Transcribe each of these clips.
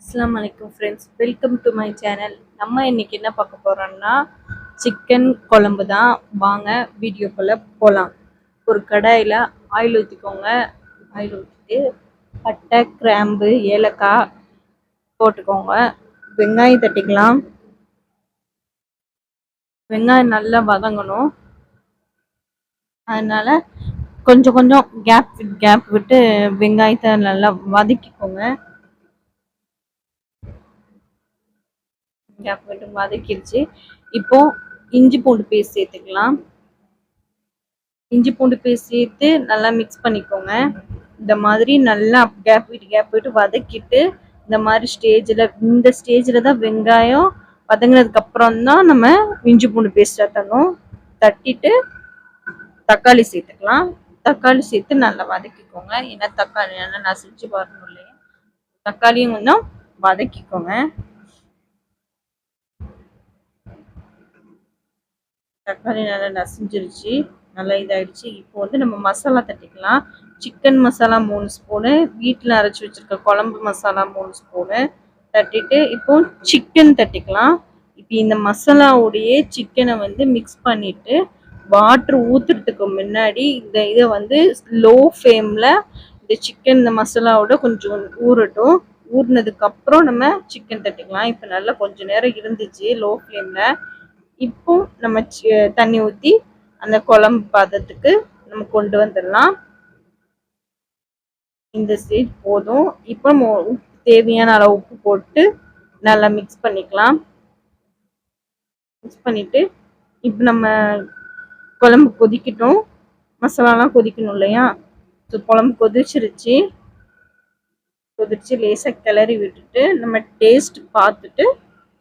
அஸ்ஸலாமு அலைக்கும் friends, welcome to my channel. நம்ம இன்னைக்கு என்ன பார்க்க போறோம்னா சிக்கன் குழம்பு தான். வாங்க வீடியோக்குள்ள போகலாம். ஒரு கடாயில் ஆயில் ஊற்றிக்கோங்க. ஆயில் ஊற்றிட்டு பட்டை, கிராம்பு, ஏலக்காய் போட்டுக்கோங்க. வெங்காயம் தட்டிக்கலாம். வெங்காயம் நல்லா வதங்கணும். அதனால கொஞ்சம் கொஞ்சம் கேப் விட்டு வெங்காயத்தை நல்லா வதக்கிக்கோங்க. கேப் விட்டு வதக்கிடுச்சு. இப்போ இஞ்சி பூண்டு பேஸ்ட் சேர்த்துக்கலாம். இஞ்சி பூண்டு பேஸ்ட் சேர்த்து நல்லா மிக்ஸ் பண்ணிக்கோங்க. இந்த மாதிரி நல்லா கேப் விட்டு வதக்கிட்டு இந்த ஸ்டேஜில் தான் வெங்காயம் வதங்கினதுக்கு அப்புறம் தான் நம்ம இஞ்சி பூண்டு பேஸ்ட் தட்டணும். தட்டிட்டு தக்காளி சேர்த்துக்கலாம். தக்காளி சேர்த்து நல்லா வதக்கிக்கோங்க. ஏன்னா தக்காளி நல்லா நசிச்சு வரணும் இல்லையா, தக்காளியும் கொஞ்சம் வதக்கிக்கோங்க. தக்காளி நல்லா நசிஞ்சிருச்சு, நல்லா இதாயிடுச்சு. இப்போ வந்து நம்ம மசாலா தட்டிக்கலாம். சிக்கன் மசாலா 3 ஸ்பூனு, வீட்டில் அரைச்சி வச்சிருக்க குழம்பு மசாலா 3 ஸ்பூனு தட்டிட்டு இப்போ சிக்கன் தட்டிக்கலாம். இப்போ இந்த மசாலாவுடைய சிக்கனை வந்து மிக்ஸ் பண்ணிட்டு வாட்டர் ஊற்றுறதுக்கு முன்னாடி இதை வந்து லோ ஃப்ளேமில் இந்த சிக்கன் இந்த மசாலாவோட கொஞ்சம் ஊறட்டும். ஊறினதுக்கு அப்புறம் நம்ம சிக்கன் தட்டிக்கலாம். இப்போ நல்லா கொஞ்சம் நேரம் இருந்துச்சு லோ ஃப்ளேமில். இப்போ நம்ம தண்ணி ஊற்றி அந்த குழம்பு பாத்திரத்துக்கு நம்ம கொண்டு வந்துடலாம். இந்த ஸ்டேஜ் போதும். இப்போ நம்ம தேவையான அளவு உப்பு போட்டு நல்லா மிக்ஸ் பண்ணிக்கலாம். மிக்ஸ் பண்ணிட்டு இப்போ நம்ம குழம்பு கொதிக்கட்டும். மசாலாலாம் கொதிக்கணும் இல்லையா, குழம்பு கொதிச்சிருச்சு. லேசாக கிளறி விட்டுட்டு நம்ம டேஸ்ட் பார்த்துட்டு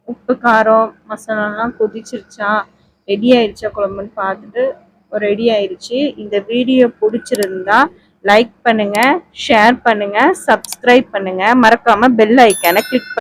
உப்பு காரம் மசாலாலாம் கொதிச்சிருச்சா, ரெடி ஆயிடுச்சா குழம்புன்னு பார்த்துட்டு ரெடி ஆயிடுச்சு. இந்த வீடியோ பிடிச்சிருந்தா லைக் பண்ணுங்க, ஷேர் பண்ணுங்க, சப்ஸ்கிரைப் பண்ணுங்க, மறக்காம பெல் ஐக்கானை கிளிக்